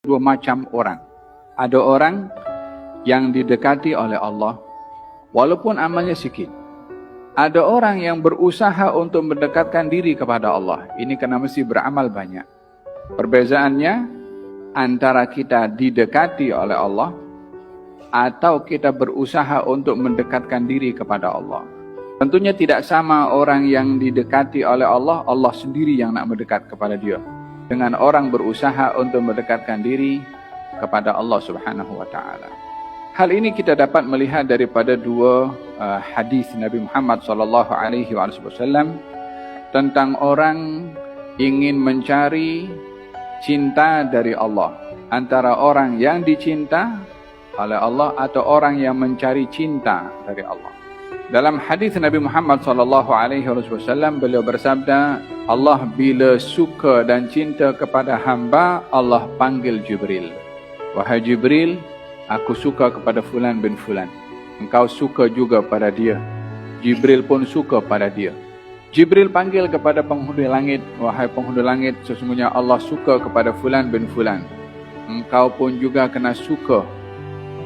dua macam orang. Ada orang yang didekati oleh Allah walaupun amalnya sikit. Ada orang yang berusaha untuk mendekatkan diri kepada Allah. Ini kena mesti beramal banyak. Perbezaannya antara kita didekati oleh Allah atau kita berusaha untuk mendekatkan diri kepada Allah. Tentunya tidak sama orang yang didekati oleh Allah, Allah sendiri yang nak mendekat kepada dia, dengan orang berusaha untuk mendekatkan diri kepada Allah Subhanahu wa taala. Hal ini kita dapat melihat daripada dua hadis Nabi Muhammad sallallahu alaihi wasallam tentang orang ingin mencari cinta dari Allah, antara orang yang dicinta oleh Allah atau orang yang mencari cinta dari Allah. Dalam hadis Nabi Muhammad sallallahu alaihi wasallam beliau bersabda, Allah bila suka dan cinta kepada hamba, Allah panggil Jibril. Wahai Jibril, aku suka kepada fulan bin fulan. Engkau suka juga pada dia. Jibril pun suka pada dia. Jibril panggil kepada penghuni langit, wahai penghuni langit, sesungguhnya Allah suka kepada fulan bin fulan. Engkau pun juga kena suka.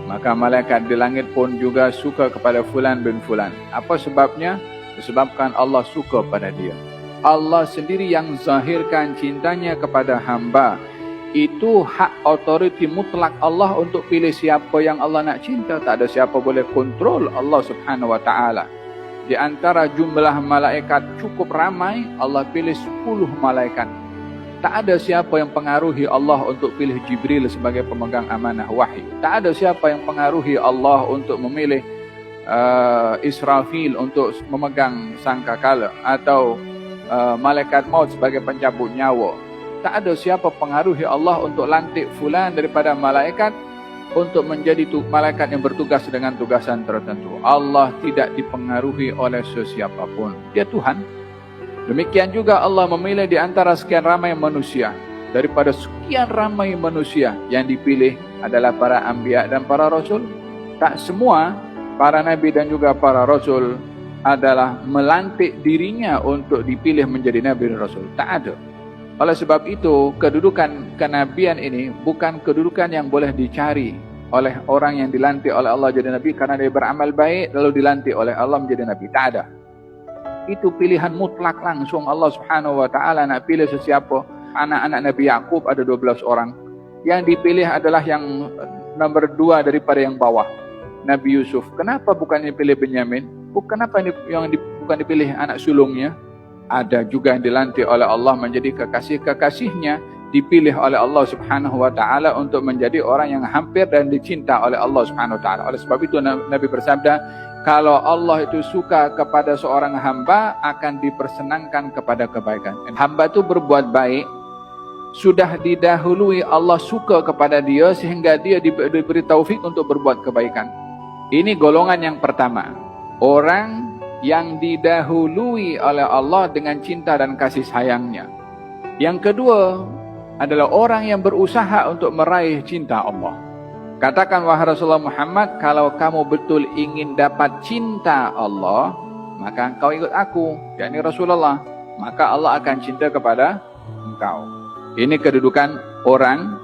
Maka malaikat di langit pun juga suka kepada fulan bin fulan. Apa sebabnya? Disebabkan Allah suka pada dia. Allah sendiri yang zahirkan cintanya kepada hamba. Itu hak otoriti mutlak Allah untuk pilih siapa yang Allah nak cinta. Tak ada siapa boleh kontrol Allah Subhanahu wa taala. Di antara jumlah malaikat cukup ramai, Allah pilih 10 malaikat. Tak ada siapa yang pengaruhi Allah untuk pilih Jibril sebagai pemegang amanah wahyu. Tak ada siapa yang pengaruhi Allah untuk memilih Israfil untuk memegang sangkakala atau malaikat maut sebagai pencabut nyawa. Tak ada siapa pengaruhi Allah untuk lantik fulan daripada malaikat untuk menjadi malaikat yang bertugas dengan tugasan tertentu. Allah tidak dipengaruhi oleh sesiapa pun. Dia Tuhan. Demikian juga Allah memilih di antara sekian ramai manusia. Daripada sekian ramai manusia, yang dipilih adalah para anbiya dan para rasul. Tak semua para nabi dan juga para rasul adalah melantik dirinya untuk dipilih menjadi nabi dan rasul. Tak ada. Oleh sebab itu, kedudukan kenabian ini bukan kedudukan yang boleh dicari oleh orang yang dilantik oleh Allah jadi nabi karena dia beramal baik lalu dilantik oleh Allah menjadi nabi. Tak ada. Itu pilihan mutlak langsung Allah Subhanahu wa taala nak pilih sesiapa. Anak-anak Nabi Yakub ada 12 orang. Yang dipilih adalah yang nomor 2 daripada yang bawah, Nabi Yusuf. Kenapa bukan dipilih Benyamin? Kenapa bukan dipilih anak sulungnya? Ada juga yang dilantik oleh Allah menjadi kekasih-kekasihnya, dipilih oleh Allah Subhanahu wa taala untuk menjadi orang yang hampir dan dicinta oleh Allah Subhanahu wa taala. Oleh sebab itu Nabi bersabda, kalau Allah itu suka kepada seorang hamba, akan dipersenangkan kepada kebaikan. Hamba itu berbuat baik, sudah didahului Allah suka kepada dia sehingga dia diberi taufik untuk berbuat kebaikan. Ini golongan yang pertama. Orang yang didahului oleh Allah dengan cinta dan kasih sayangnya. Yang kedua adalah orang yang berusaha untuk meraih cinta Allah. Katakan wahai Rasulullah Muhammad, kalau kamu betul ingin dapat cinta Allah, maka engkau ikut aku, yakni Rasulullah, maka Allah akan cinta kepada engkau. Ini kedudukan orang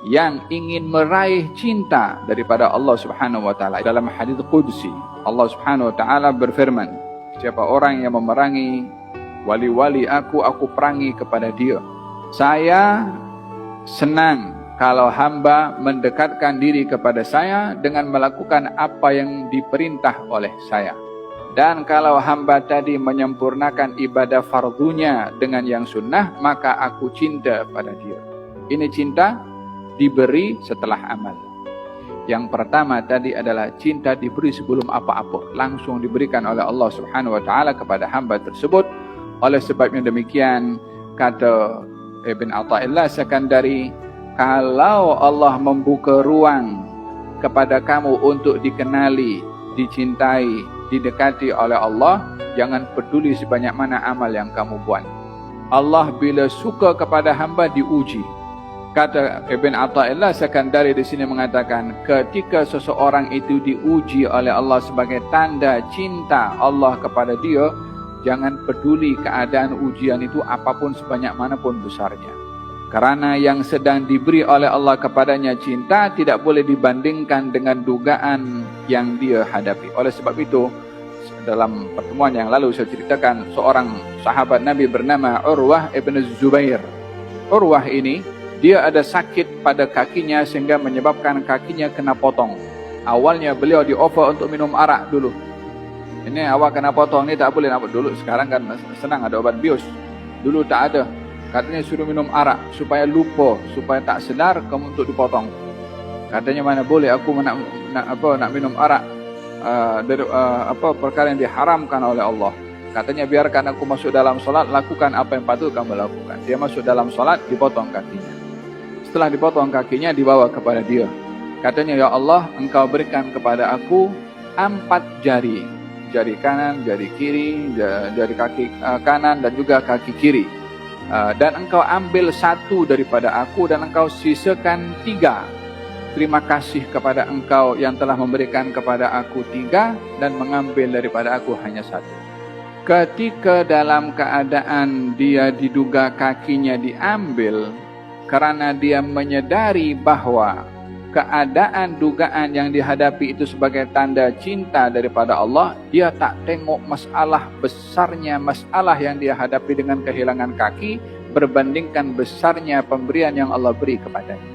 yang ingin meraih cinta daripada Allah Subhanahu wa taala. Dalam hadis qudsi, Allah Subhanahu wa taala berfirman, siapa orang yang memerangi wali-wali aku perangi kepada dia. Saya senang kalau hamba mendekatkan diri kepada saya dengan melakukan apa yang diperintah oleh saya. Dan kalau hamba tadi menyempurnakan ibadah fardunya dengan yang sunnah, maka aku cinta pada dia. Ini cinta diberi setelah amal. Yang pertama tadi adalah cinta diberi sebelum apa-apa. Langsung diberikan oleh Allah Subhanahu wa taala kepada hamba tersebut. Oleh sebabnya demikian, kata Ibn Atha'illah Sakandari, kalau Allah membuka ruang kepada kamu untuk dikenali, dicintai, didekati oleh Allah, jangan peduli sebanyak mana amal yang kamu buat. Allah bila suka kepada hamba diuji. Kata Ibn Atha'illah Sakandari di sini mengatakan, ketika seseorang itu diuji oleh Allah sebagai tanda cinta Allah kepada dia, jangan peduli keadaan ujian itu apapun sebanyak manapun besarnya. Karena yang sedang diberi oleh Allah kepadanya cinta tidak boleh dibandingkan dengan dugaan yang dia hadapi. Oleh sebab itu, dalam pertemuan yang lalu saya ceritakan seorang sahabat Nabi bernama Urwah ibn Zubair. Urwah ini, dia ada sakit pada kakinya sehingga menyebabkan kakinya kena potong. Awalnya beliau di-offer untuk minum arak dulu. Ini awak kena potong, ini tak boleh nak dulu. Sekarang kan senang ada obat bius. Dulu tak ada. Katanya suruh minum arak supaya lupa, supaya tak sedar kamu untuk dipotong. Katanya mana boleh aku nak minum arak dari perkara yang diharamkan oleh Allah. Katanya biarkan aku masuk dalam solat, lakukan apa yang patut kamu lakukan. Dia masuk dalam solat, dipotong kakinya. Setelah dipotong kakinya, dibawa kepada dia. Katanya, ya Allah, engkau berikan kepada aku 4 jari. Jari kanan, jari kiri, jari kaki kanan dan juga kaki kiri. Dan engkau ambil 1 daripada aku dan engkau sisakan 3. Terima kasih kepada engkau yang telah memberikan kepada aku 3 dan mengambil daripada aku hanya 1. Ketika dalam keadaan dia diduga kakinya diambil, karena dia menyadari bahwa keadaan dugaan yang dihadapi itu sebagai tanda cinta daripada Allah, dia tak tengok masalah besarnya masalah yang dia hadapi dengan kehilangan kaki berbandingkan besarnya pemberian yang Allah beri kepadanya.